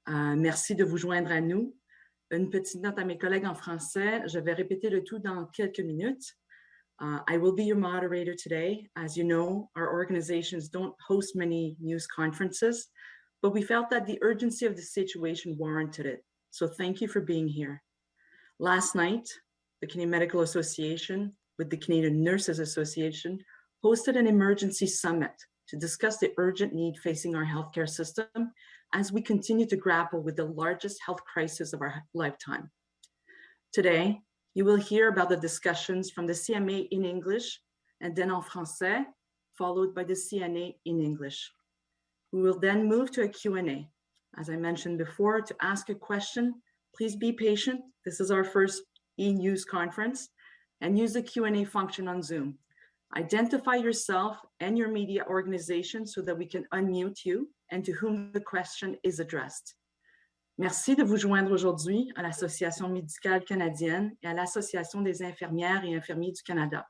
Merci de vous joindre à nous. Une petite note à mes collègues en français. Je vais répéter le tout dans quelques minutes. I will be your moderator today. As you know, our organizations don't host many news conferences, but we felt that the urgency of the situation warranted it. So thank you for being here. Last night, the Canadian Medical Association with the Canadian Nurses Association hosted an emergency summit to discuss the urgent need facing our healthcare system as we continue to grapple with the largest health crisis of our lifetime. Today, you will hear about the discussions from the CMA in English and then en français, followed by the CNA in English. We will then move to a Q&A. As I mentioned before, to ask a question, please be patient. This is our first e-news conference, and use the Q&A function on Zoom. Identify yourself and your media organization so that we can unmute you and to whom the question is addressed. Merci de vous joindre aujourd'hui à l'Association médicale canadienne et à l'Association des infirmières et infirmiers du Canada.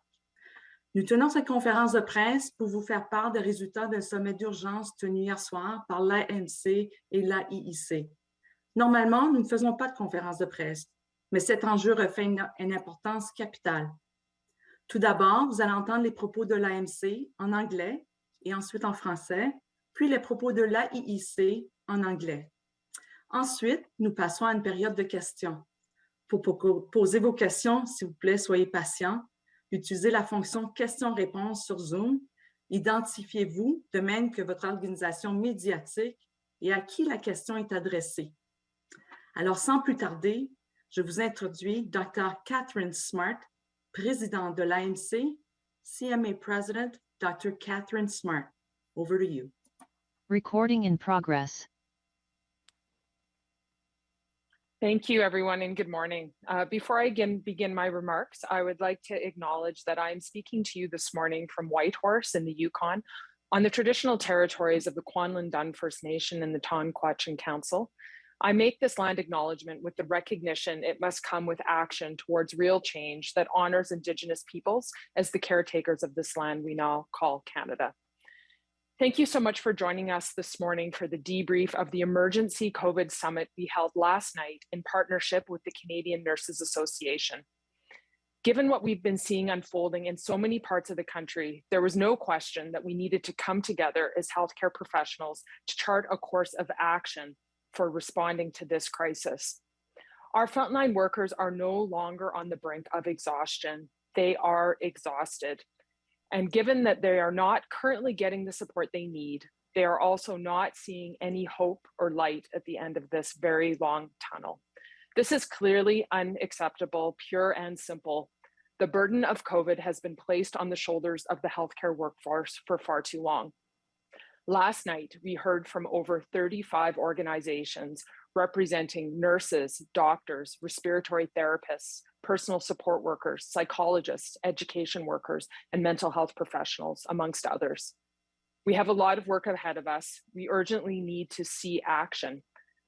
Nous tenons cette conférence de presse pour vous faire part des résultats d'un sommet d'urgence tenu hier soir par l'AMC et l'AIIC. Normalement, nous ne faisons pas de conférence de presse, mais cet enjeu revêt une importance capitale. Tout d'abord, vous allez entendre les propos de l'AMC en anglais et ensuite en français, puis les propos de l'AIIC en anglais. Ensuite, nous passons à une période de questions. Pour poser vos questions, s'il vous plaît, soyez patients. Utilisez la fonction questions-réponses sur Zoom. Identifiez-vous de même que votre organisation médiatique et à qui la question est adressée. Alors, sans plus tarder, je vous introduis Dr. Katharine Smart, présidente de l'AMC, CMA President, Dr. Katharine Smart. Over to you. Recording in progress. Thank you, everyone, and good morning. Before I begin my remarks, I would like to acknowledge that I'm speaking to you this morning from Whitehorse in the Yukon on the traditional territories of the Kwanlin-Dun First Nation and the Tonquachin Council. I make this land acknowledgement with the recognition it must come with action towards real change that honors Indigenous peoples as the caretakers of this land we now call Canada. Thank you so much for joining us this morning for the debrief of the emergency COVID summit we held last night in partnership with the Canadian Nurses Association. Given what we've been seeing unfolding in so many parts of the country, there was no question that we needed to come together as healthcare professionals to chart a course of action for responding to this crisis. Our frontline workers are no longer on the brink of exhaustion. They are exhausted. And given that they are not currently getting the support they need, they are also not seeing any hope or light at the end of this very long tunnel. This is clearly unacceptable, pure and simple. The burden of COVID has been placed on the shoulders of the healthcare workforce for far too long. Last night, we heard from over 35 organizations representing nurses, doctors, respiratory therapists, personal support workers, psychologists, education workers, and mental health professionals, amongst others. We have a lot of work ahead of us. We urgently need to see action,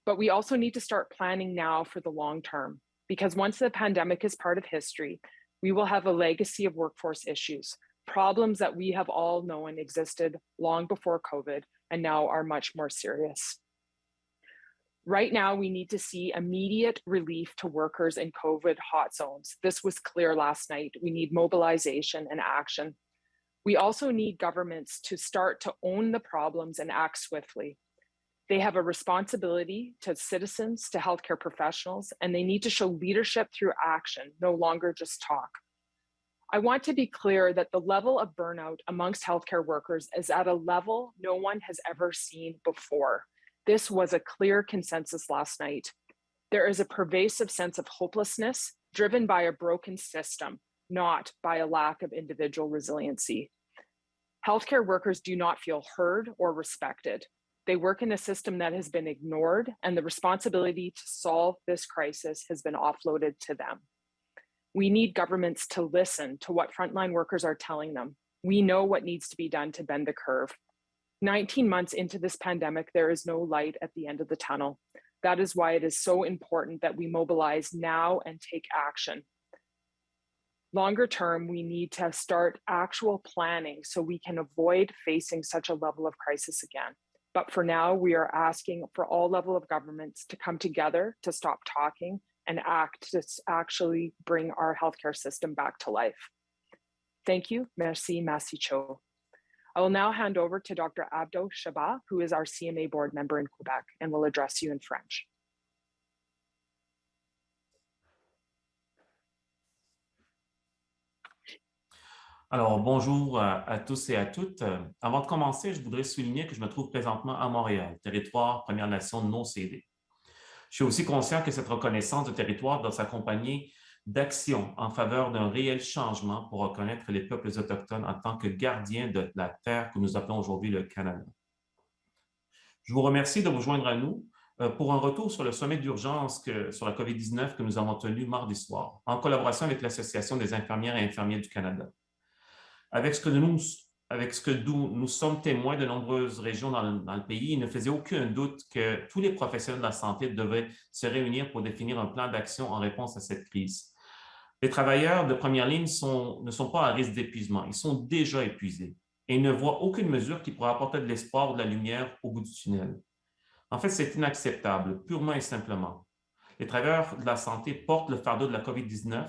but we also need to start planning now for the long term, because once the pandemic is part of history, we will have a legacy of workforce issues, problems that we have all known existed long before COVID and now are much more serious. Right now, we need to see immediate relief to workers in COVID hot zones. This was clear last night. We need mobilization and action. We also need governments to start to own the problems and act swiftly. They have a responsibility to citizens, to healthcare professionals, and they need to show leadership through action, no longer just talk. I want to be clear that the level of burnout amongst healthcare workers is at a level no one has ever seen before. This was a clear consensus last night. There is a pervasive sense of hopelessness driven by a broken system, not by a lack of individual resiliency. Healthcare workers do not feel heard or respected. They work in a system that has been ignored, and the responsibility to solve this crisis has been offloaded to them. We need governments to listen to what frontline workers are telling them. We know what needs to be done to bend the curve. 19 months into this pandemic, there is no light at the end of the tunnel. That is why it is so important that we mobilize now and take action. Longer term, we need to start actual planning so we can avoid facing such a level of crisis again. But for now, we are asking for all levels of governments to come together to stop talking and act to actually bring our healthcare system back to life. Thank you. Merci, merci cho. I will now hand over to Dr. Abdo Shabah, who is our CMA board member in Quebec, and will address you in French. Alors, bonjour à tous et à toutes. Avant de commencer, je voudrais souligner que je me trouve présentement à Montréal, territoire Première Nation non cédé. Je suis aussi conscient que cette reconnaissance de territoire doit s'accompagner d'actions en faveur d'un réel changement pour reconnaître les peuples autochtones en tant que gardiens de la terre que nous appelons aujourd'hui le Canada. Je vous remercie de vous joindre à nous pour un retour sur le sommet d'urgence sur la COVID-19 que nous avons tenu mardi soir, en collaboration avec l'Association des infirmières et infirmiers du Canada. Avec ce que nous sommes témoins de nombreuses régions dans le pays, il ne faisait aucun doute que tous les professionnels de la santé devaient se réunir pour définir un plan d'action en réponse à cette crise. Les travailleurs de première ligne ne sont pas à risque d'épuisement, ils sont déjà épuisés et ils ne voient aucune mesure qui pourra apporter de l'espoir ou de la lumière au bout du tunnel. En fait, c'est inacceptable, purement et simplement. Les travailleurs de la santé portent le fardeau de la COVID-19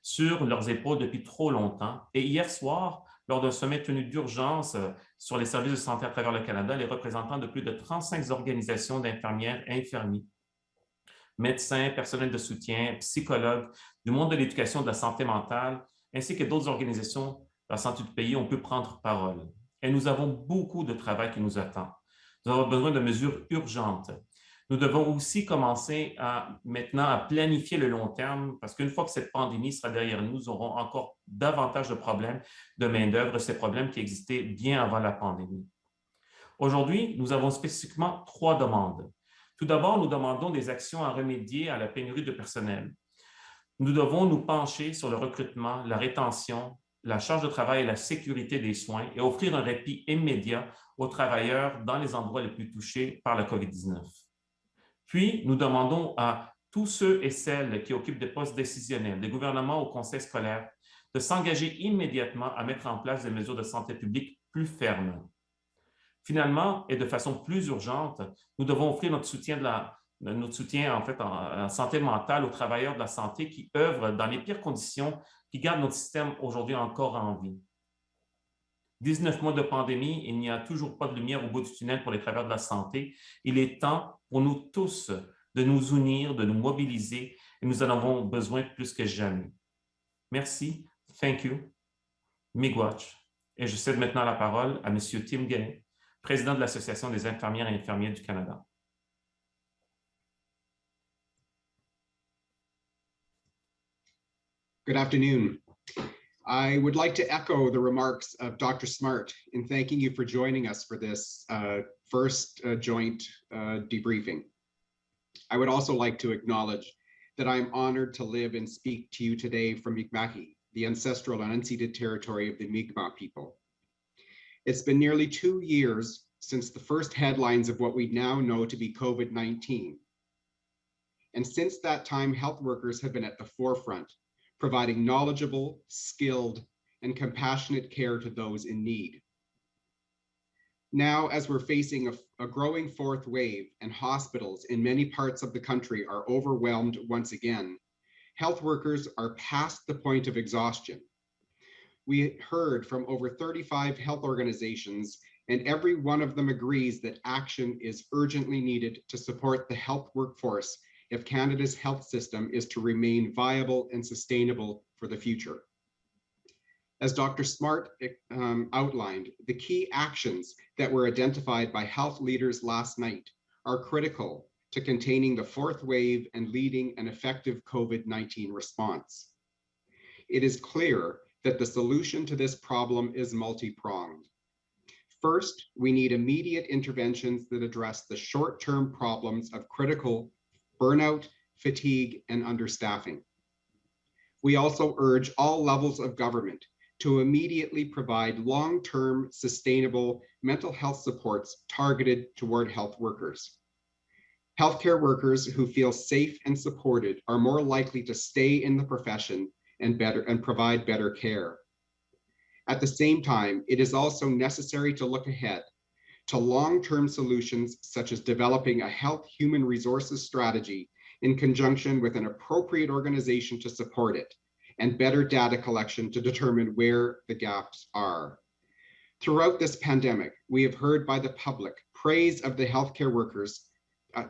sur leurs épaules depuis trop longtemps. Et hier soir, lors d'un sommet tenu d'urgence sur les services de santé à travers le Canada, les représentants de plus de 35 organisations d'infirmières et infirmiers, médecins, personnels de soutien, psychologues, du monde de l'éducation et de la santé mentale, ainsi que d'autres organisations de la santé du pays ont pu prendre parole. Et nous avons beaucoup de travail qui nous attend. Nous avons besoin de mesures urgentes. Nous devons aussi commencer maintenant à planifier le long terme parce qu'une fois que cette pandémie sera derrière nous, nous aurons encore davantage de problèmes de main-d'œuvre, ces problèmes qui existaient bien avant la pandémie. Aujourd'hui, nous avons spécifiquement 3 demandes. Tout d'abord, nous demandons des actions à remédier à la pénurie de personnel. Nous devons nous pencher sur le recrutement, la rétention, la charge de travail et la sécurité des soins et offrir un répit immédiat aux travailleurs dans les endroits les plus touchés par la COVID-19. Puis, nous demandons à tous ceux et celles qui occupent des postes décisionnels, des gouvernements au conseil scolaire, de s'engager immédiatement à mettre en place des mesures de santé publique plus fermes. Finalement, et de façon plus urgente, nous devons offrir notre soutien en santé mentale aux travailleurs de la santé qui œuvrent dans les pires conditions, qui gardent notre système aujourd'hui encore en vie. 19 mois de pandémie, il n'y a toujours pas de lumière au bout du tunnel pour les travailleurs de la santé. Il est temps pour nous tous de nous unir, de nous mobiliser et nous en avons besoin plus que jamais. Merci, thank you, miigwech. Et je cède maintenant la parole à M. Tim Gay, président de l'Association des infirmières et infirmiers du Canada. Good afternoon. I would like to echo the remarks of Dr. Smart in thanking you for joining us for this first joint debriefing. I would also like to acknowledge that I am honored to live and speak to you today from Mi'kmaq, the ancestral and unceded territory of the Mi'kmaq people. It's been nearly 2 years since the first headlines of what we now know to be COVID-19. And since that time, health workers have been at the forefront, providing knowledgeable, skilled, and compassionate care to those in need. Now, as we're facing a growing 4th wave and hospitals in many parts of the country are overwhelmed once again, health workers are past the point of exhaustion. We heard from over 35 health organizations, and every one of them agrees that action is urgently needed to support the health workforce if Canada's health system is to remain viable and sustainable for the future. As Dr. Smart outlined, the key actions that were identified by health leaders last night are critical to containing the 4th wave and leading an effective COVID-19 response. It is clear that the solution to this problem is multi-pronged. First, we need immediate interventions that address the short-term problems of critical burnout, fatigue, and understaffing. We also urge all levels of government to immediately provide long-term, sustainable mental health supports targeted toward health workers. Healthcare workers who feel safe and supported are more likely to stay in the profession and provide better care. At the same time, it is also necessary to look ahead to long-term solutions such as developing a health human resources strategy in conjunction with an appropriate organization to support it, and better data collection to determine where the gaps are. Throughout this pandemic, we have heard by the public praise of the healthcare workers,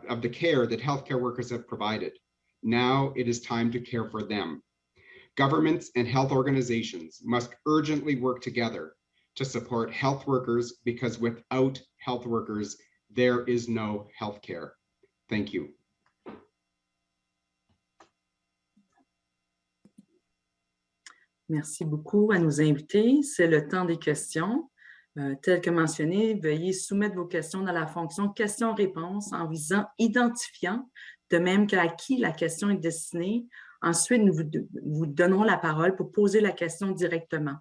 of the care that healthcare workers have provided. Now it is time to care for them. Governments and health organizations must urgently work together to support health workers, because without health workers, there is no healthcare. Thank you. Merci beaucoup à nos invités. C'est le temps des questions. Tel que mentionné, veuillez soumettre vos questions dans la fonction questions-réponses en identifiant, de même qu'à qui la question est destinée. Ensuite, nous vous donnerons la parole pour poser la question directement.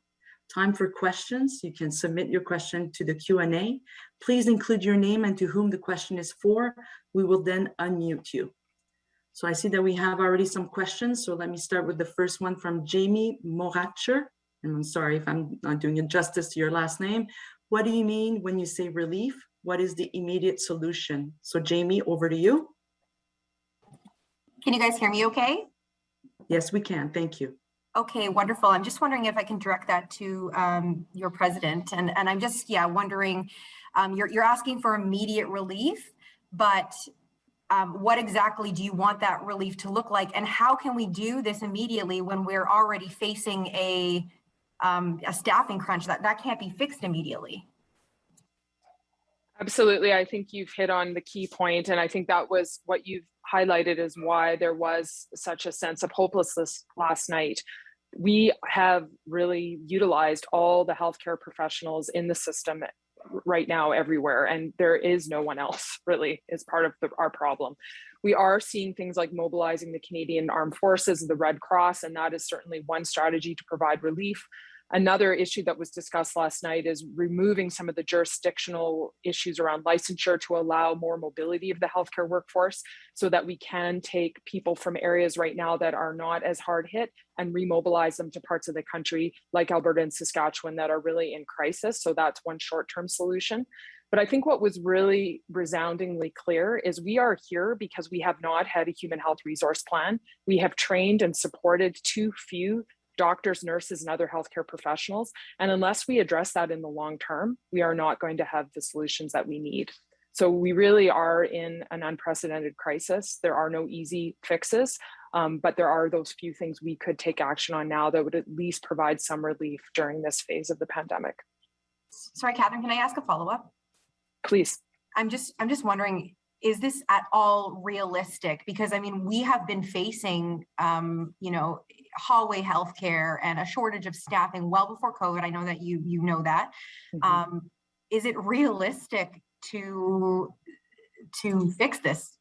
Time for questions. You can submit your question to the Q&A. Please include your name and to whom the question is for. We will then unmute you. So I see that we have already some questions. So let me start with the first one from Jamie Moratcher. And I'm sorry if I'm not doing it justice to your last name. What do you mean when you say relief? What is the immediate solution? So Jamie, over to you. Can you guys hear me okay? Yes, we can. Thank you. Okay, wonderful. I'm just wondering if I can direct that to your president. And I'm just, wondering, you're asking for immediate relief, but what exactly do you want that relief to look like? And how can we do this immediately when we're already facing a staffing crunch that can't be fixed immediately? Absolutely. I think you've hit on the key point, and I think that was what you've highlighted as why there was such a sense of hopelessness last night. We have really utilized all the healthcare professionals in the system right now everywhere, and there is no one else really is part of our problem. We are seeing things like mobilizing the Canadian Armed Forces, the Red Cross, and that is certainly one strategy to provide relief. Another issue that was discussed last night is removing some of the jurisdictional issues around licensure to allow more mobility of the healthcare workforce so that we can take people from areas right now that are not as hard hit and remobilize them to parts of the country like Alberta and Saskatchewan that are really in crisis. So that's one short-term solution. But I think what was really resoundingly clear is we are here because we have not had a human health resource plan. We have trained and supported too few doctors, nurses, and other healthcare professionals. And unless we address that in the long term, we are not going to have the solutions that we need. So we really are in an unprecedented crisis. There are no easy fixes, but there are those few things we could take action on now that would at least provide some relief during this phase of the pandemic. Sorry, Katharine, can I ask a follow-up? Please. I'm just wondering, is this at all realistic? Because I mean, we have been facing, hallway healthcare and a shortage of staffing well before COVID. I know that you know that. Mm-hmm. Is it realistic to fix this?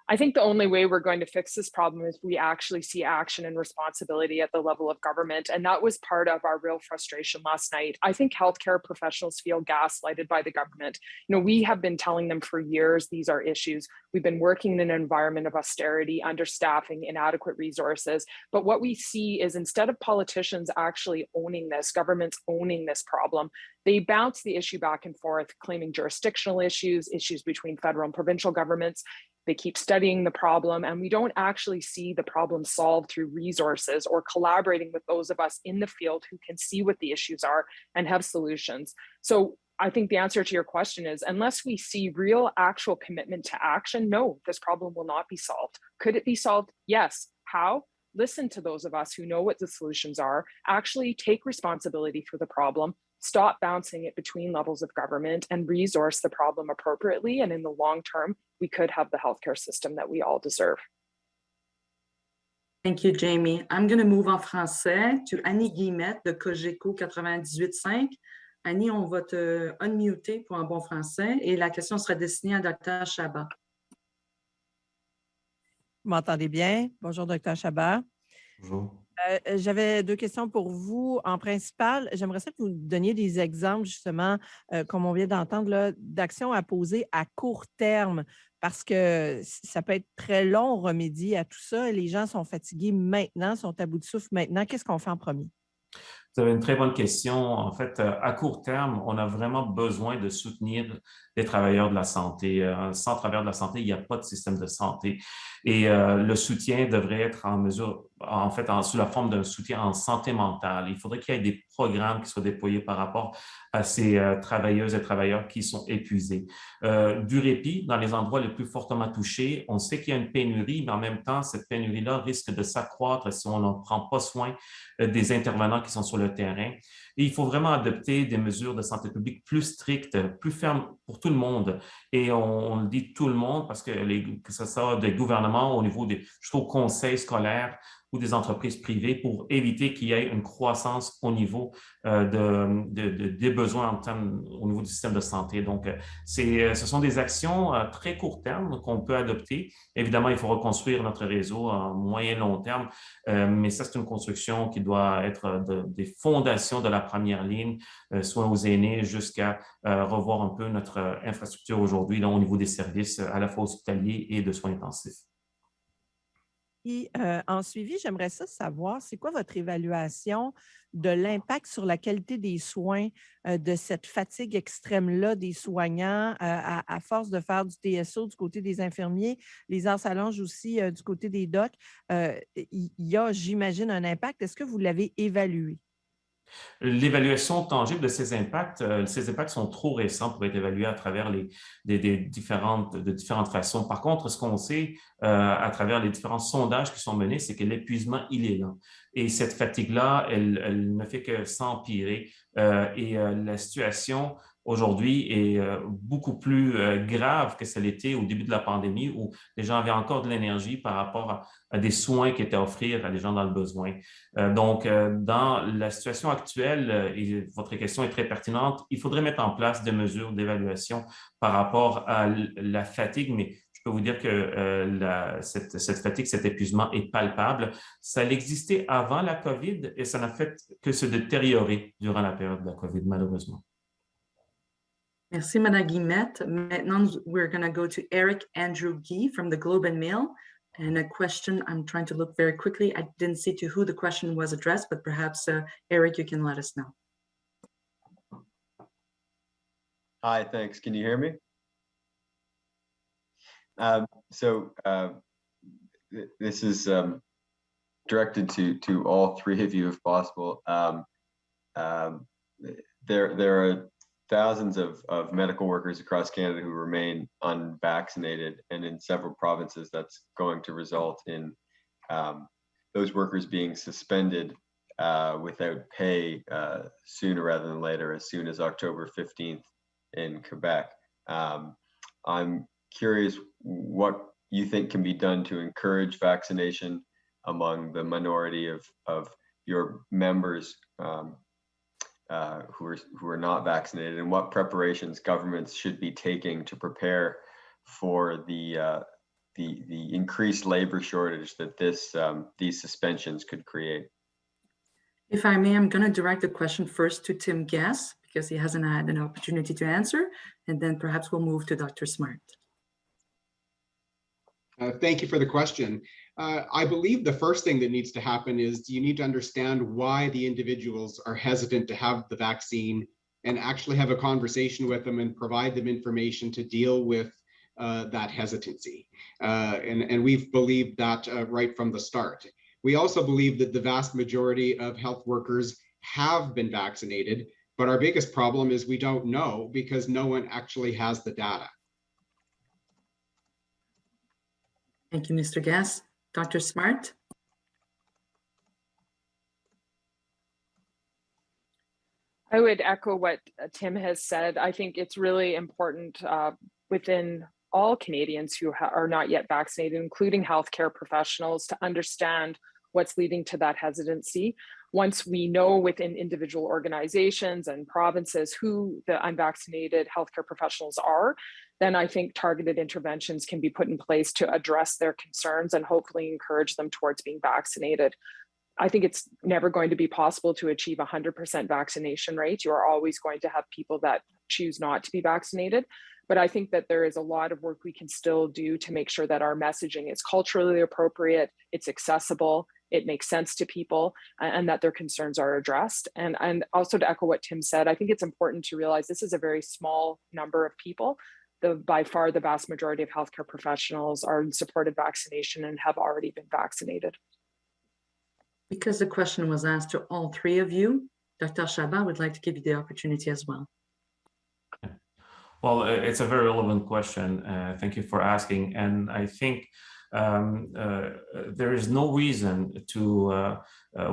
I think the only way we're going to fix this problem is we actually see action and responsibility at the level of government. And that was part of our real frustration last night. I think healthcare professionals feel gaslighted by the government. We have been telling them for years, these are issues. We've been working in an environment of austerity, understaffing, inadequate resources. But what we see is instead of politicians actually owning this, governments owning this problem, they bounce the issue back and forth, claiming jurisdictional issues between federal and provincial governments. They keep studying the problem, and we don't actually see the problem solved through resources or collaborating with those of us in the field who can see what the issues are and have solutions. So I think the answer to your question is, unless we see real actual commitment to action, no, this problem will not be solved. Could it be solved? Yes. How? Listen to those of us who know what the solutions are, actually take responsibility for the problem, stop bouncing it between levels of government, and resource the problem appropriately. And in the long term, we could have the healthcare system that we all deserve. Thank you, Jamie. I'm going to move en français to Annie Guillemette de Cogeco 98.5. Annie, on va te unmuter pour un bon français et la question sera destinée à Dr. Shabah. Vous m'entendez bien? Bonjour, Dr. Shabah. Bonjour. J'avais deux questions pour vous. En principal, j'aimerais ça que vous donniez des exemples, justement, comme on vient d'entendre, d'actions à poser à court terme, parce que ça peut être très long, remédier à tout ça. Les gens sont fatigués maintenant, sont à bout de souffle maintenant. Qu'est-ce qu'on fait en premier? Vous avez une très bonne question. En fait, à court terme, on a vraiment besoin de soutenir les travailleurs de la santé. Sans travailleurs de la santé, il n'y a pas de système de santé. Et le soutien devrait être en mesure, en fait, sous la forme d'un soutien en santé mentale. Il faudrait qu'il y ait des programmes qui soient déployés par rapport à ces travailleuses et travailleurs qui sont épuisés. Du répit dans les endroits les plus fortement touchés. On sait qu'il y a une pénurie, mais en même temps, cette pénurie-là risque de s'accroître si on ne prend pas soin des intervenants qui sont sur le terrain. Et il faut vraiment adopter des mesures de santé publique plus strictes, plus fermes pour tout le monde. Et on le dit tout le monde parce que ce soit des gouvernements au niveau jusqu'au conseil scolaire ou des entreprises privées pour éviter qu'il y ait une croissance au niveau des besoins en termes, au niveau du système de santé. Donc, ce sont des actions très court terme qu'on peut adopter. Évidemment, il faut reconstruire notre réseau à moyen long terme, mais ça, c'est une construction qui doit être des fondations de la première ligne, soit aux aînés jusqu'à revoir un peu notre infrastructure aujourd'hui au niveau des services à la fois hospitaliers et de soins intensifs. Puis, en suivi, j'aimerais savoir, c'est quoi votre évaluation de l'impact sur la qualité des soins de cette fatigue extrême-là des soignants à force de faire du TSO du côté des infirmiers, les heures s'allongent aussi du côté des docs. Il y a, j'imagine, un impact. Est-ce que vous l'avez évalué? L'évaluation tangible de ces impacts sont trop récents pour être évalués à travers de différentes façons. Par contre, ce qu'on sait à travers les différents sondages qui sont menés, c'est que l'épuisement, il est là. Et cette fatigue-là, elle ne fait que s'empirer. La situation aujourd'hui est beaucoup plus grave que ce l'était au début de la pandémie où les gens avaient encore de l'énergie par rapport à des soins qui étaient offerts à des gens dans le besoin. Dans la situation actuelle, et votre question est très pertinente, il faudrait mettre en place des mesures d'évaluation par rapport à la fatigue, mais je peux vous dire que cette fatigue, cet épuisement est palpable. Ça existait avant la COVID et ça n'a fait que se détériorer durant la période de la COVID, malheureusement. Merci, Madame Guillemette. Maintenant, we're going to go to Eric Andrew Guy from the Globe and Mail. And a question, I'm trying to look very quickly. I didn't see to who the question was addressed, but perhaps, Eric, you can let us know. Hi, thanks. Can you hear me? This is directed to all three of you if possible. There are thousands of medical workers across Canada who remain unvaccinated, and in several provinces that's going to result in those workers being suspended without pay sooner rather than later, as soon as October 15th in Quebec. I'm curious what you think can be done to encourage vaccination among the minority of your members who are not vaccinated, and what preparations governments should be taking to prepare for the increased labor shortage that these suspensions could create. If I may, I'm going to direct the question first to Tim Gass because he hasn't had an opportunity to answer, and then perhaps we'll move to Dr. Smart. Thank you for the question. I believe the first thing that needs to happen is you need to understand why the individuals are hesitant to have the vaccine and actually have a conversation with them and provide them information to deal with that hesitancy. And we've believed that right from the start. We also believe that the vast majority of health workers have been vaccinated, but our biggest problem is we don't know because no one actually has the data. Thank you, Mr. Gass. Dr. Smart? I would echo what Tim has said. I think it's really important within all Canadians who are not yet vaccinated, including healthcare professionals, to understand what's leading to that hesitancy. Once we know within individual organizations and provinces who the unvaccinated healthcare professionals are, then I think targeted interventions can be put in place to address their concerns and hopefully encourage them towards being vaccinated. I think it's never going to be possible to achieve 100% vaccination rate. You are always going to have people that choose not to be vaccinated. But I think that there is a lot of work we can still do to make sure that our messaging is culturally appropriate, it's accessible, it makes sense to people and that their concerns are addressed. And also to echo what Tim said, I think it's important to realize this is a very small number of people. By far, the vast majority of healthcare professionals are in support of vaccination and have already been vaccinated. Because the question was asked to all three of you, Dr. Shabah would like to give you the opportunity as well. Well, it's a very relevant question. Thank you for asking. And I think there is no reason to,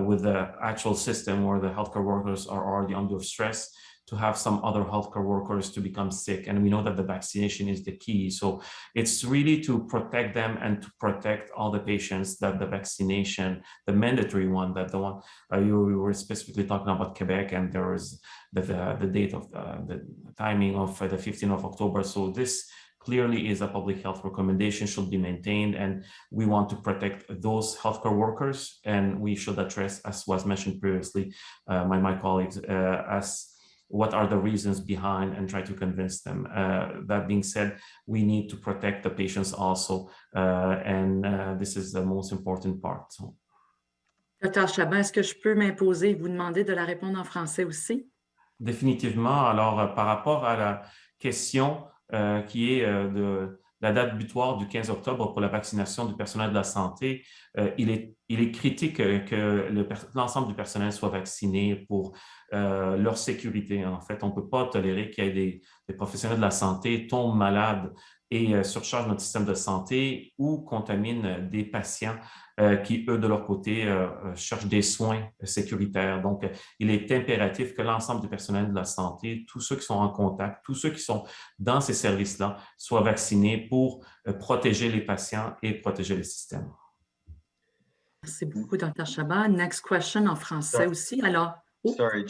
with the actual system where the healthcare workers are already under stress, to have some other healthcare workers to become sick. And we know that the vaccination is the key. So it's really to protect them and to protect all the patients that the vaccination, the mandatory one, that the one you were specifically talking about Quebec, and there was the date of the timing of the 15th of October. So this clearly is a public health recommendation, should be maintained, and we want to protect those healthcare workers, and we should address, as was mentioned previously, my colleagues, as what are the reasons behind and try to convince them. That being said, we need to protect the patients also, and this is the most important part. So. Dr. Shabah, est-ce que je peux m'imposer et vous demander de la répondre en français aussi? Définitivement. Alors, par rapport à la question qui est de la date butoir du 15 octobre pour la vaccination du personnel de la santé, il est critique que l'ensemble du personnel soit vacciné pour leur sécurité. En fait, on ne peut pas tolérer qu'il y ait des professionnels de la santé tombent malades et surchargent notre système de santé ou contaminent des patients qui, eux, de leur côté, cherchent des soins sécuritaires. Donc, il est impératif que l'ensemble du personnel de la santé, tous ceux qui sont en contact, tous ceux qui sont dans ces services-là, soient vaccinés pour protéger les patients et protéger le système. Merci beaucoup, Dr. Shabah. Next question en français aussi. Alors, sorry,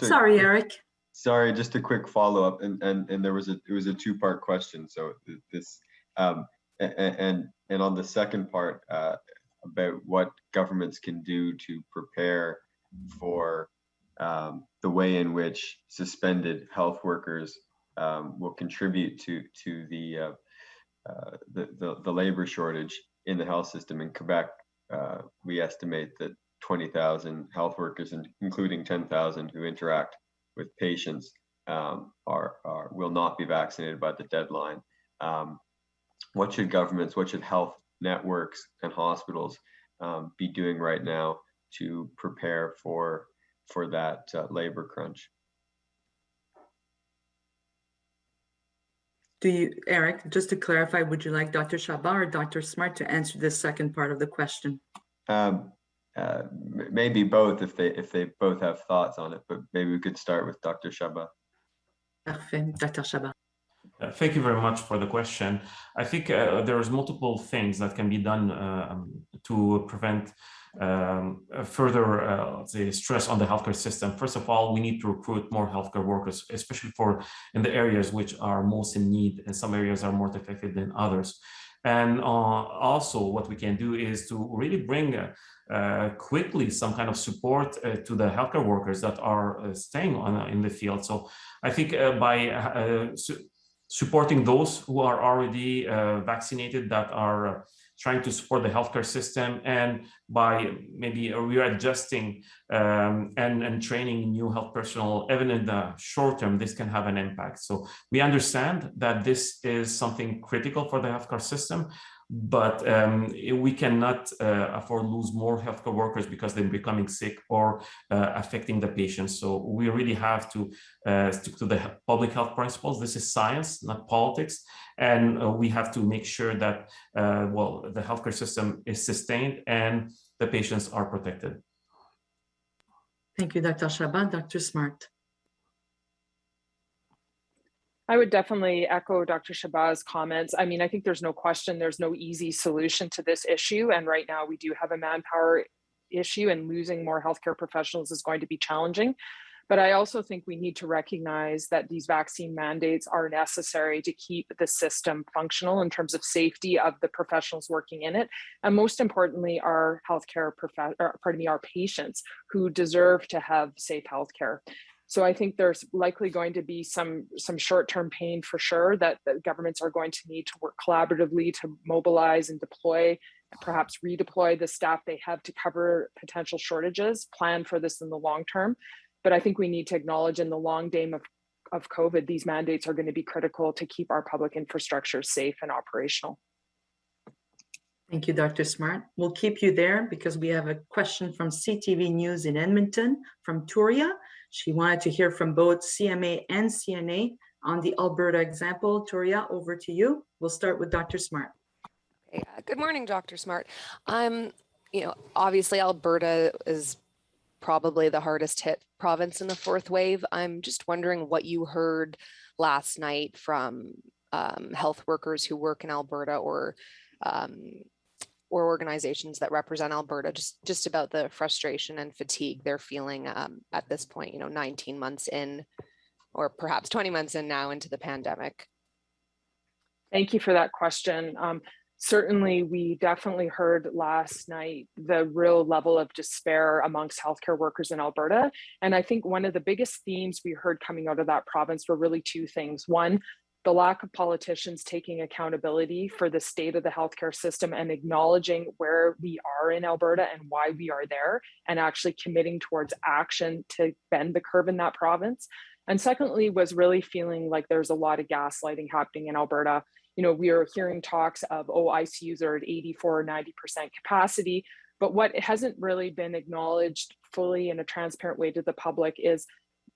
sorry, Eric. Sorry, just a quick follow-up, and it was a two-part question. So this and on the second part about what governments can do to prepare for the way in which suspended health workers will contribute to the labor shortage in the health system in Quebec. We estimate that 20,000 health workers, including 10,000 who interact with patients, will not be vaccinated by the deadline. What should governments, what should health networks and hospitals be doing right now to prepare for that labor crunch? Eric, just to clarify, would you like Dr. Shabah or Dr. Smart to answer this second part of the question? Maybe both if they both have thoughts on it, but maybe we could start with Dr. Shabah. Parfait, Dr. Shabah. Thank you very much for the question. I think there's multiple things that can be done to prevent further let's say stress on the healthcare system. First of all, we need to recruit more healthcare workers, especially in the areas which are most in need, and some areas are more affected than others. And also what we can do is to really bring quickly some kind of support to the healthcare workers that are staying in the field. So I think by supporting those who are already vaccinated, that are trying to support the healthcare system, and by maybe readjusting and training new health personnel, even in the short term, this can have an impact. So we understand that this is something critical for the healthcare system, but we cannot afford to lose more healthcare workers because they're becoming sick or affecting the patients. So we really have to stick to the public health principles. This is science, not politics. And we have to make sure that, the healthcare system is sustained and the patients are protected. Thank you, Dr. Shabah. Dr. Smart. I would definitely echo Dr. Shabah's comments. I mean, I think there's no question there's no easy solution to this issue. And right now we do have a manpower issue, and losing more healthcare professionals is going to be challenging. But I also think we need to recognize that these vaccine mandates are necessary to keep the system functional in terms of safety of the professionals working in it. And most importantly, our our patients who deserve to have safe healthcare. So I think there's likely going to be some short-term pain for sure that governments are going to need to work collaboratively to mobilize and deploy, and perhaps redeploy the staff they have to cover potential shortages, plan for this in the long term. But I think we need to acknowledge in the long game of COVID, these mandates are going to be critical to keep our public infrastructure safe and operational. Thank you, Dr. Smart. We'll keep you there because we have a question from CTV News in Edmonton from Turia. She wanted to hear from both CMA and CNA on the Alberta example. Turia, over to you. We'll start with Dr. Smart. Okay, good morning, Dr. Smart. Obviously Alberta is probably the hardest hit province in the fourth wave. I'm just wondering what you heard last night from health workers who work in Alberta or organizations that represent Alberta, just about the frustration and fatigue they're feeling at this point, 19 months in, or perhaps 20 months in now into the pandemic. Thank you for that question. Certainly, we definitely heard last night the real level of despair amongst healthcare workers in Alberta. And I think one of the biggest themes we heard coming out of that province were really two things. One, the lack of politicians taking accountability for the state of the healthcare system and acknowledging where we are in Alberta and why we are there, and actually committing towards action to bend the curve in that province. And secondly, was really feeling like there's a lot of gaslighting happening in Alberta. We are hearing talks of, ICUs are at 84 or 90% capacity, but what hasn't really been acknowledged fully in a transparent way to the public is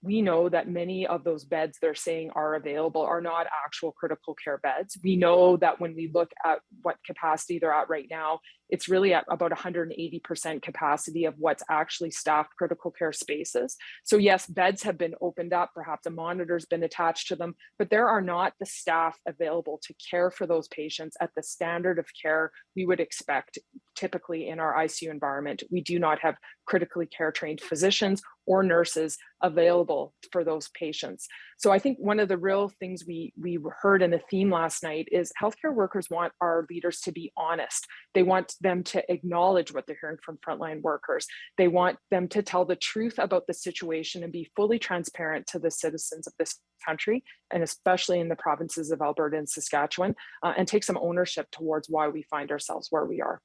we know that many of those beds they're saying are available are not actual critical care beds. We know that when we look at what capacity they're at right now, it's really at about 180% capacity of what's actually staffed critical care spaces. So yes, beds have been opened up, perhaps a monitor's been attached to them, but there are not the staff available to care for those patients at the standard of care we would expect typically in our ICU environment. We do not have critically care trained physicians or nurses available for those patients. So I think one of the real things we heard in the theme last night is healthcare workers want our leaders to be honest. They want them to acknowledge what they're hearing from frontline workers. They want them to tell the truth about the situation and be fully transparent to the citizens of this country, and especially in the provinces of Alberta and Saskatchewan, and take some ownership towards why we find ourselves where we are.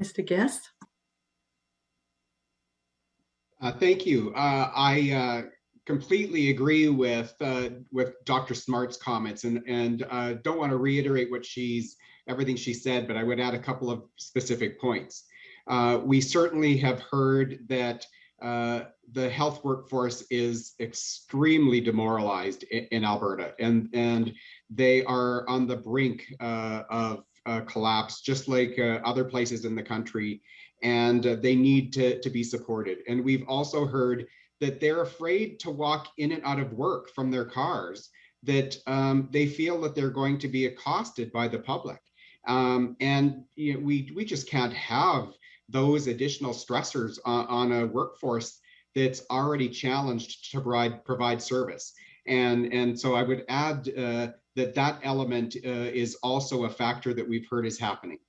Mr. Guest? Thank you. I completely agree with Dr. Smart's comments, and don't want to reiterate everything she said, but I would add a couple of specific points. We certainly have heard that the health workforce is extremely demoralized in Alberta, and they are on the brink of collapse, just like other places in the country, and they need to be supported. And we've also heard that they're afraid to walk in and out of work from their cars, that they feel that they're going to be accosted by the public. And we just can't have those additional stressors on a workforce that's already challenged to provide service. And so I would add that element is also a factor that we've heard is happening.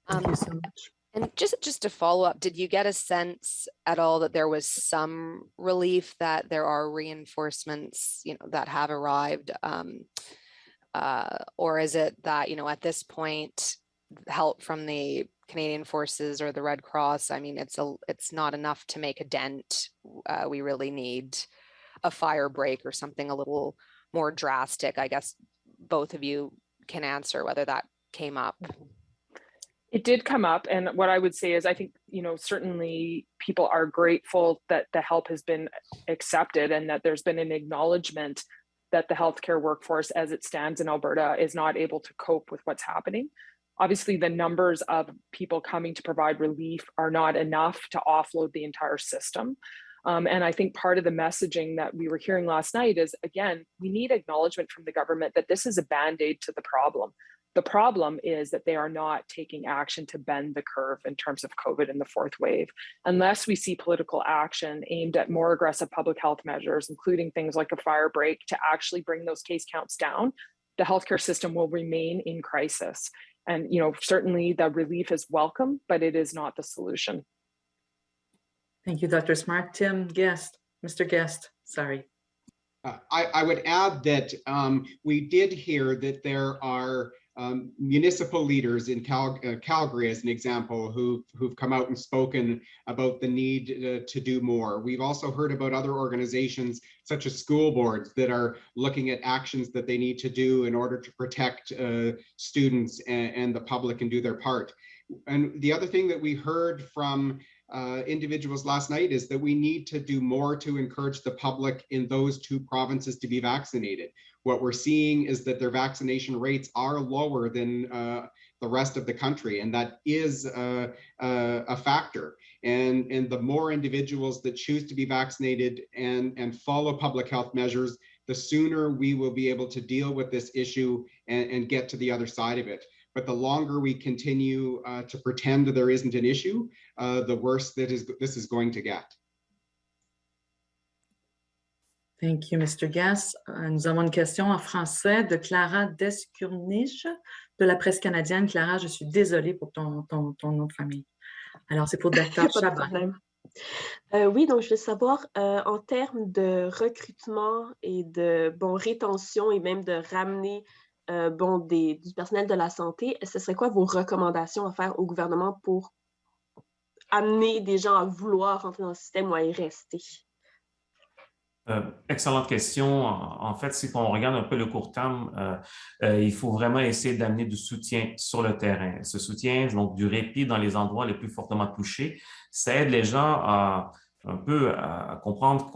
Thank you so much. And just to follow up, did you get a sense at all that there was some relief that there are reinforcements, that have arrived, or is it that at this point, help from the Canadian Forces or the Red Cross? I mean, it's not enough to make a dent. We really need a fire break or something a little more drastic. I guess both of you can answer whether that came up. It did come up, and what I would say is I think, certainly people are grateful that the help has been accepted and that there's been an acknowledgement that the healthcare workforce as it stands in Alberta is not able to cope with what's happening. Obviously, the numbers of people coming to provide relief are not enough to offload the entire system. And I think part of the messaging that we were hearing last night is, again, we need acknowledgement from the government that this is a Band-Aid to the problem. The problem is that they are not taking action to bend the curve in terms of COVID in the fourth wave. Unless we see political action aimed at more aggressive public health measures, including things like a fire break to actually bring those case counts down, the healthcare system will remain in crisis. And certainly the relief is welcome, but it is not the solution. Thank you, Dr. Smart. Tim Guest, Mr. Guest, sorry. I would add that we did hear that there are municipal leaders in Calgary, as an example, who've come out and spoken about the need to do more. We've also heard about other organizations, such as school boards, that are looking at actions that they need to do in order to protect students and the public and do their part. And the other thing that we heard from individuals last night is that we need to do more to encourage the public in those two provinces to be vaccinated. What we're seeing is that their vaccination rates are lower than the rest of the country, and that is a factor. And the more individuals that choose to be vaccinated and follow public health measures, the sooner we will be able to deal with this issue and get to the other side of it. But the longer we continue to pretend there isn't an issue, the worse this is going to get. Thank you, Mr. Gass. Nous avons une question en français de Clara Descurniche de la presse canadienne. Clara, je suis désolée pour ton nom de famille. Alors, c'est pour Dr. Shabah. Oui, donc je veux savoir, en termes de recrutement et de rétention et même de ramener du personnel de la santé, ce serait quoi vos recommandations à faire au gouvernement pour amener des gens à vouloir rentrer dans le système ou à y rester? Excellente question. En fait, si on regarde un peu le court terme, il faut vraiment essayer d'amener du soutien sur le terrain. Ce soutien, donc du répit dans les endroits les plus fortement touchés, ça aide les gens à comprendre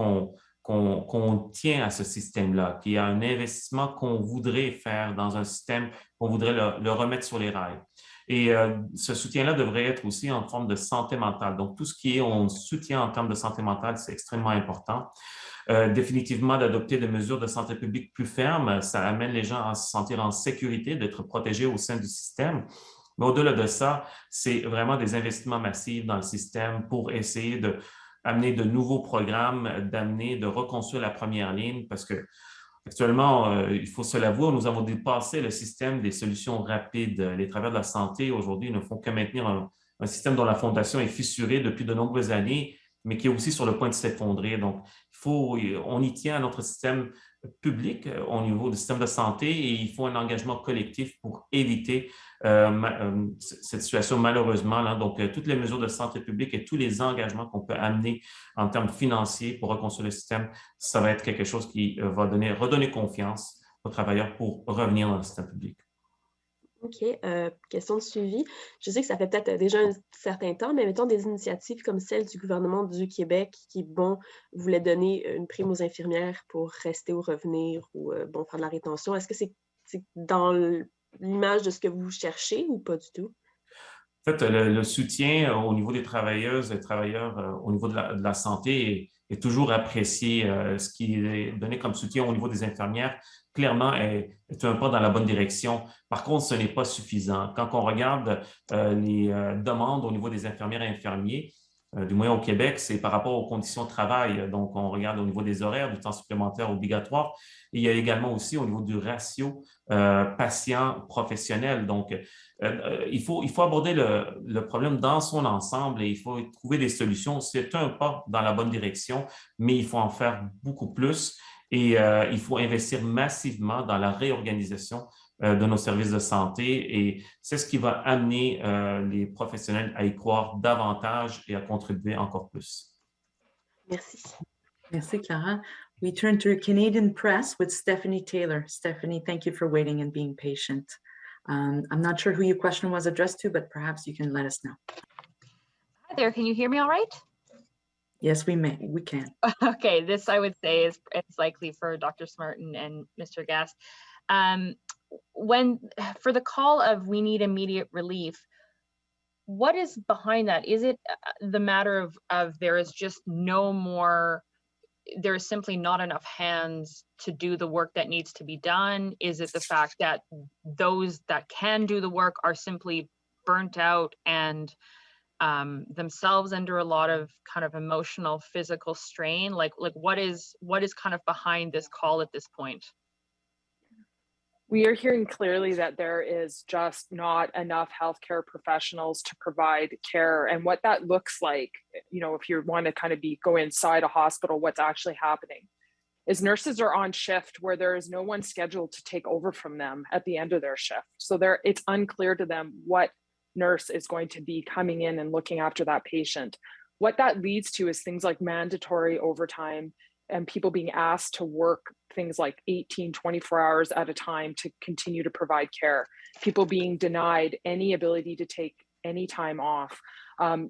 qu'on tient à ce système-là, qu'il y a un investissement qu'on voudrait faire dans un système, qu'on voudrait le remettre sur les rails. Et ce soutien-là devrait être aussi en forme de santé mentale. Donc, tout ce qui est on soutient en termes de santé mentale, c'est extrêmement important. Définitivement, d'adopter des mesures de santé publique plus fermes, ça amène les gens à se sentir en sécurité, d'être protégés au sein du système. Mais au-delà de ça, c'est vraiment des investissements massifs dans le système pour essayer d'amener de nouveaux programmes, de reconstruire la première ligne, parce que actuellement, il faut se l'avouer, nous avons dépassé le système des solutions rapides. Les travailleurs de la santé aujourd'hui ne font que maintenir un système dont la fondation est fissurée depuis de nombreuses années, mais qui est aussi sur le point de s'effondrer. Donc, on y tient à notre système public au niveau du système de santé et il faut un engagement collectif pour éviter cette situation malheureusement. Là. Donc, toutes les mesures de santé publique et tous les engagements qu'on peut amener en termes financiers pour reconstruire le système, ça va être quelque chose qui va redonner confiance aux travailleurs pour revenir dans le système public. OK. Question de suivi. Je sais que ça fait peut-être déjà un certain temps, mais mettons des initiatives comme celle du gouvernement du Québec qui, voulait donner une prime aux infirmières pour rester ou revenir ou, faire de la rétention. Est-ce que c'est dans l'image de ce que vous cherchez ou pas du tout? En fait, le soutien au niveau des travailleuses et travailleurs au niveau de la santé est toujours apprécié. Ce qui est donné comme soutien au niveau des infirmières, clairement, est un pas dans la bonne direction. Par contre, ce n'est pas suffisant. Quand on regarde les demandes au niveau des infirmières et infirmiers, du moins au Québec, c'est par rapport aux conditions de travail. Donc, on regarde au niveau des horaires, du temps supplémentaire obligatoire. Et il y a également aussi au niveau du ratio patient-professionnel. Donc, il faut aborder le problème dans son ensemble et il faut trouver des solutions. C'est un pas dans la bonne direction, mais il faut en faire beaucoup plus et il faut investir massivement dans la réorganisation de nos services de santé et c'est ce qui va amener les professionnels à y croire davantage et à contribuer encore plus. Merci. Merci, Clara. We turn to Canadian Press with Stephanie Taylor. Stephanie, thank you for waiting and being patient. I'm not sure who your question was addressed to, but perhaps you can let us know. Hi there, can you hear me all right? Yes, we can. Okay, this I would say is likely for Dr. Smart and Mr. Gass. For the call of we need immediate relief, what is behind that? Is it the matter of there is just there is simply not enough hands to do the work that needs to be done? Is it the fact that those that can do the work are simply burnt out and themselves under a lot of kind of emotional, physical strain? Like what is kind of behind this call at this point? We are hearing clearly that there is just not enough healthcare professionals to provide care. And what that looks like, you know, if you want to kind of go inside a hospital, what's actually happening is nurses are on shift where there is no one scheduled to take over from them at the end of their shift. So it's unclear to them what nurse is going to be coming in and looking after that patient. What that leads to is things like mandatory overtime and people being asked to work things like 18, 24 hours at a time to continue to provide care. People being denied any ability to take any time off.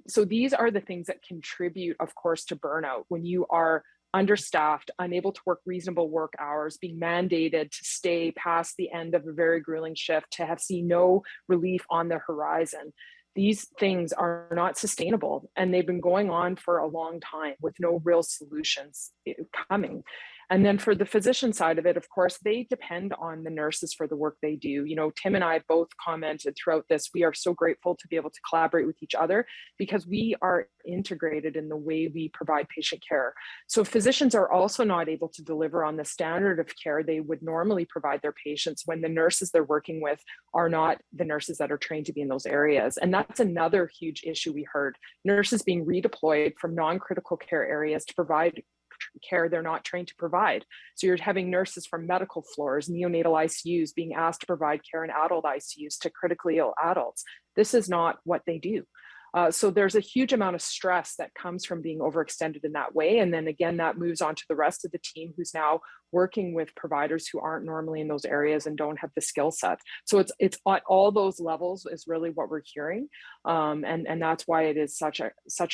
So these are the things that contribute, of course, to burnout. When you are understaffed, unable to work reasonable work hours, being mandated to stay past the end of a very grueling shift, to have seen no relief on the horizon. These things are not sustainable, and they've been going on for a long time with no real solutions coming. And then for the physician side of it, of course, they depend on the nurses for the work they do. You know, Tim and I both commented throughout this, we are so grateful to be able to collaborate with each other because we are integrated in the way we provide patient care. So physicians are also not able to deliver on the standard of care they would normally provide their patients when the nurses they're working with are not the nurses that are trained to be in those areas. And that's another huge issue we heard. Nurses being redeployed from non-critical care areas to provide care they're not trained to provide. So you're having nurses from medical floors, neonatal ICUs being asked to provide care in adult ICUs to critically ill adults. This is not what they do. So there's a huge amount of stress that comes from being overextended in that way. And then again, that moves on to the rest of the team who's now working with providers who aren't normally in those areas and don't have the skill set. So it's at all those levels is really what we're hearing. And that's why it is such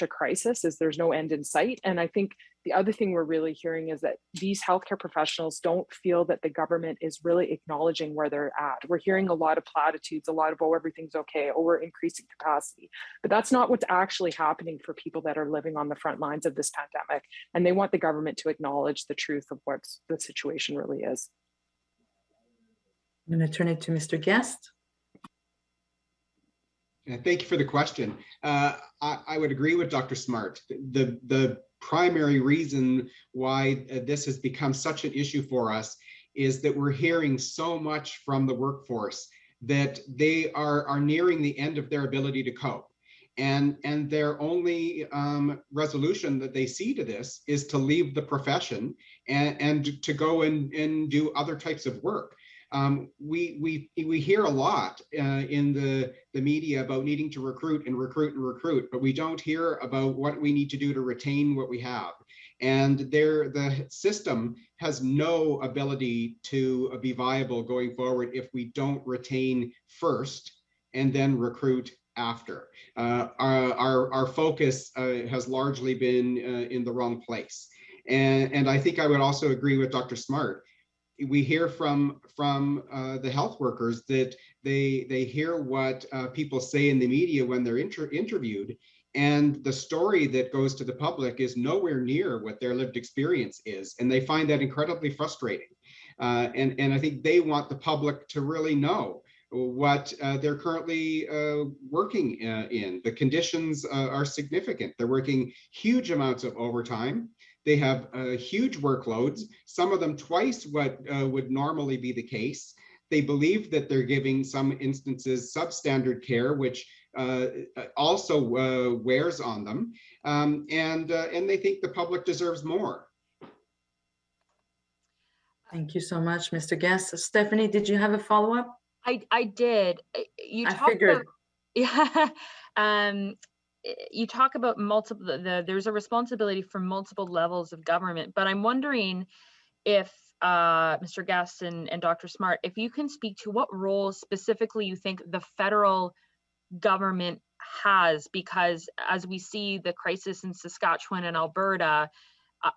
a crisis, is there's no end in sight. And I think the other thing we're really hearing is that these healthcare professionals don't feel that the government is really acknowledging where they're at. We're hearing a lot of platitudes, a lot of, oh, everything's okay, oh, we're increasing capacity. But that's not what's actually happening for people that are living on the front lines of this pandemic. And they want the government to acknowledge the truth of what the situation really is. I'm going to turn it to Mr. Guest. Thank you for the question. I would agree with Dr. Smart. The primary reason why this has become such an issue for us is that we're hearing so much from the workforce that they are nearing the end of their ability to cope. And their only resolution that they see to this is to leave the profession and to go and do other types of work. We hear a lot in the media about needing to recruit, but we don't hear about what we need to do to retain what we have. And the system has no ability to be viable going forward if we don't retain first and then recruit after. Our focus has largely been in the wrong place. And I think I would also agree with Dr. Smart. We hear from the health workers that they hear what people say in the media when they're interviewed, and the story that goes to the public is nowhere near what their lived experience is, and they find that incredibly frustrating. And I think they want the public to really know what they're currently working in. The conditions are significant. They're working huge amounts of overtime. They have huge workloads, some of them twice what would normally be the case. They believe that they're giving some instances substandard care, which also wears on them. And they think the public deserves more. Thank you so much, Mr. Guest. Stephanie, did you have a follow-up? I did. I figured. Yeah. You talk about multiple, there's a responsibility for multiple levels of government, but I'm wondering if Mr. Guest and Dr. Smart, if you can speak to what role specifically you think the federal government has, because as we see the crisis in Saskatchewan and Alberta,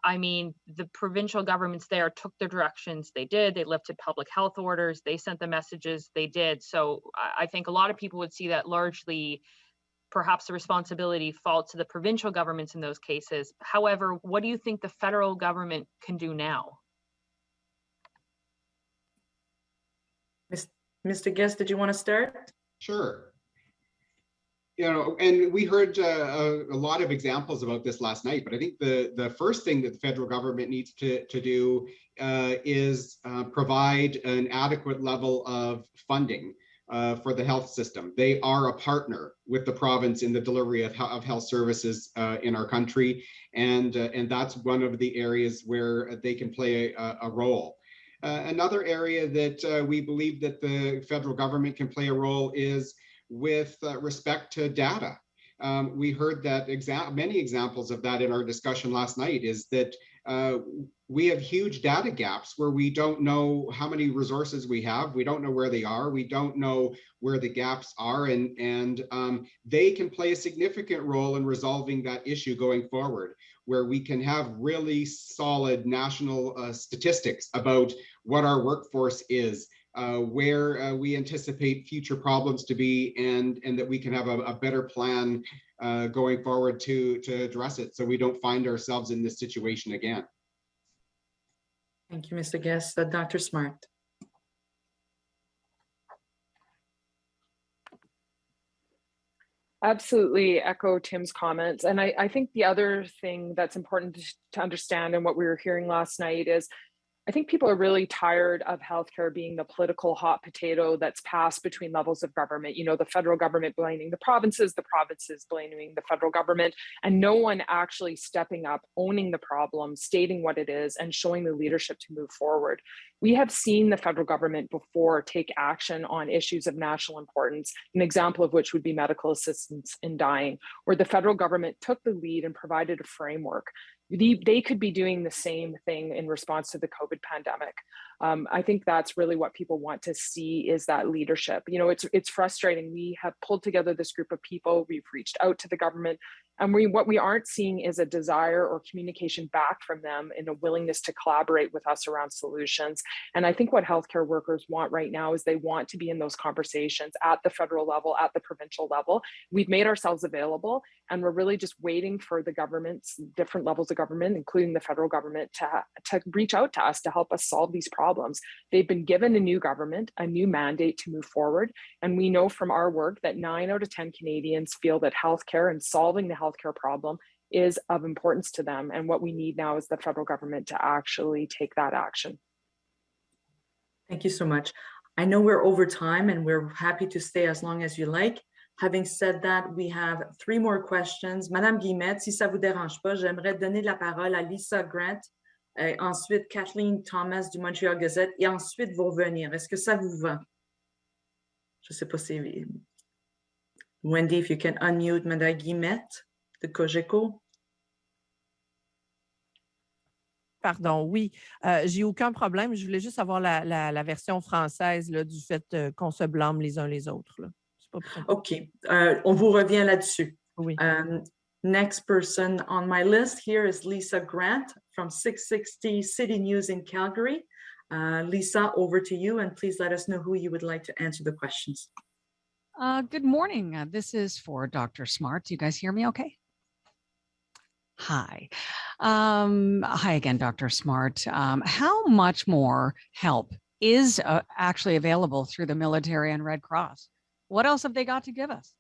I mean, the provincial governments there took the directions they did. They lifted public health orders. They sent the messages they did. So I think a lot of people would see that largely perhaps the responsibility falls to the provincial governments in those cases. However, what do you think the federal government can do now? Mr. Guest, did you want to start? Sure. and we heard a lot of examples about this last night, but I think the first thing that the federal government needs to do is provide an adequate level of funding for the health system. They are a partner with the province in the delivery of health services in our country, and that's one of the areas where they can play a role. Another area that we believe that the federal government can play a role is with respect to data. We heard that many examples of that in our discussion last night, is that we have huge data gaps where we don't know how many resources we have. We don't know where they are. We don't know where the gaps are, and they can play a significant role in resolving that issue going forward, where we can have really solid national statistics about what our workforce is, where we anticipate future problems to be, and that we can have a better plan going forward to address it, so we don't find ourselves in this situation again. Thank you, Mr. Guest. Dr. Smart. Absolutely echo Tim's comments. And I think the other thing that's important to understand, and what we were hearing last night, is I think people are really tired of healthcare being the political hot potato that's passed between levels of government. You know, the federal government blaming the provinces blaming the federal government, and no one actually stepping up, owning the problem, stating what it is, and showing the leadership to move forward. We have seen the federal government before take action on issues of national importance, an example of which would be medical assistance in dying, where the federal government took the lead and provided a framework. They could be doing the same thing in response to the COVID pandemic. I think that's really what people want to see, is that leadership. You know, it's frustrating. We have pulled together this group of people. We've reached out to the government, and what we aren't seeing is a desire or communication back from them in a willingness to collaborate with us around solutions. And I think what healthcare workers want right now is they want to be in those conversations at the federal level, at the provincial level. We've made ourselves available, and we're really just waiting for the governments, different levels of government, including the federal government, to reach out to us to help us solve these problems. They've been given a new government, a new mandate to move forward. And we know from our work that 9 out of 10 Canadians feel that healthcare and solving the healthcare problem is of importance to them. And what we need now is the federal government to actually take that action. Thank you so much. I know we're over time, and we're happy to stay as long as you like. Having said that, we have 3 more questions. Madame Guillemette, si ça vous dérange pas, j'aimerais donner la parole à Lisa Grant, ensuite Kathleen Thomas du Montreal Gazette, et ensuite vous revenir. Est-ce que ça vous va? Je ne sais pas si... Wendy, if you can unmute Madame Guillemette de Cogeco. Pardon, oui, j'ai aucun problème. Je voulais juste avoir la version française là, du fait qu'on se blâme les uns les autres. Là. OK, on vous revient là-dessus. Oui. Next person on my list here is Lisa Grant from 660 City News in Calgary. Lisa, over to you, and please let us know who you would like to answer the questions. Good morning. This is for Dr. Smart. Do you guys hear me okay? Hi. Hi again, Dr. Smart. How much more help is actually available through the military and Red Cross? What else have they got to give us?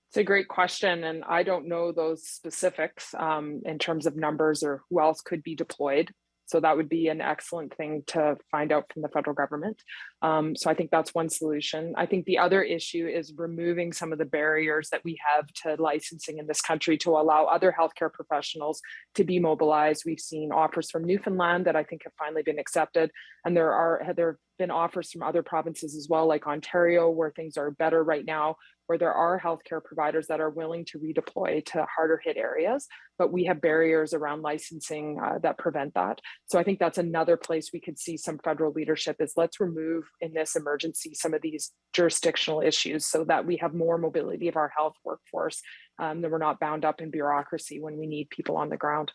It's a great question, and I don't know those specifics in terms of numbers or who else could be deployed. So that would be an excellent thing to find out from the federal government. So I think that's one solution. I think the other issue is removing some of the barriers that we have to licensing in this country to allow other healthcare professionals to be mobilized. We've seen offers from Newfoundland that I think have finally been accepted. And there have been offers from other provinces as well, like Ontario, where things are better right now, where there are healthcare providers that are willing to redeploy to harder hit areas, but we have barriers around licensing that prevent that. So I think that's another place we could see some federal leadership, is let's remove in this emergency some of these jurisdictional issues so that we have more mobility of our health workforce, that we're not bound up in bureaucracy when we need people on the ground.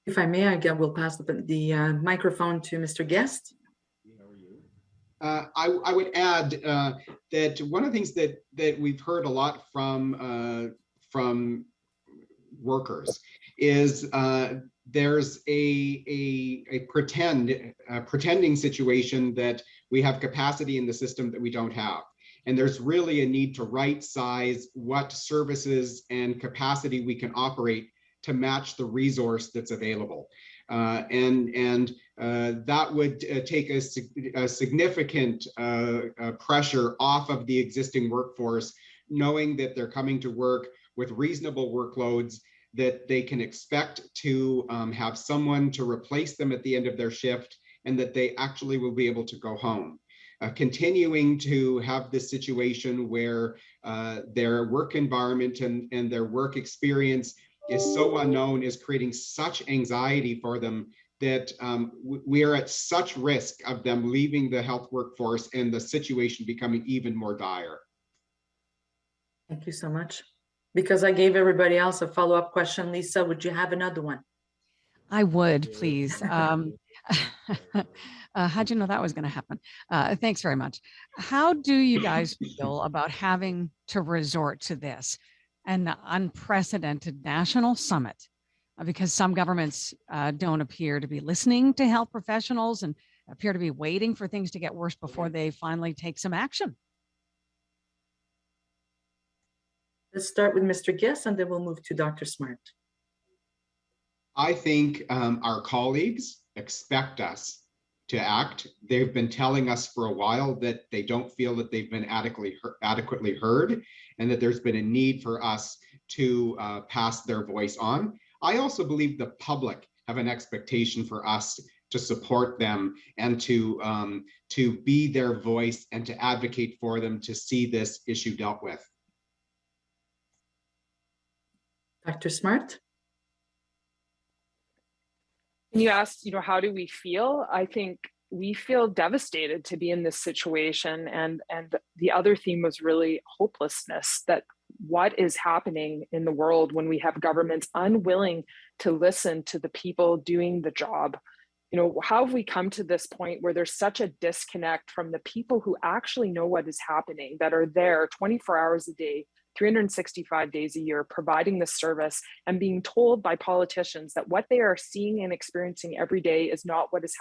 If I may, I will pass the microphone to Mr. Guest. I would add that one of the things that we've heard a lot from workers is there's a pretending situation that we have capacity in the system that we don't have. And there's really a need to right size what services and capacity we can operate to match the resource that's available. That would take a significant pressure off of the existing workforce, knowing that they're coming to work with reasonable workloads, that they can expect to have someone to replace them at the end of their shift, and that they actually will be able to go home. Continuing to have this situation where their work environment and their work experience is so unknown is creating such anxiety for them that we are at such risk of them leaving the health workforce and the situation becoming even more dire. Thank you so much. Because I gave everybody else a follow-up question, Lisa, would you have another one? I would, please. How'd you know that was going to happen? Thanks very much. How do you guys feel about having to resort to this, an unprecedented national summit? Because some governments don't appear to be listening to health professionals and appear to be waiting for things to get worse before they finally take some action. Let's start with Mr. Guess, and then we'll move to Dr. Smart. I think our colleagues expect us to act. They've been telling us for a while that they don't feel that they've been adequately heard, and that there's been a need for us to pass their voice on. I also believe the public have an expectation for us to support them and to be their voice and to advocate for them to see this issue dealt with. Dr. Smart? You asked, how do we feel? I think we feel devastated to be in this situation. And the other theme was really hopelessness, that what is happening in the world when we have governments unwilling to listen to the people doing the job. How have we come to this point where there's such a disconnect from the people who actually know what is happening, that are there 24 hours a day, 365 days a year, providing this service, and being told by politicians that what they are seeing and experiencing every day is not what is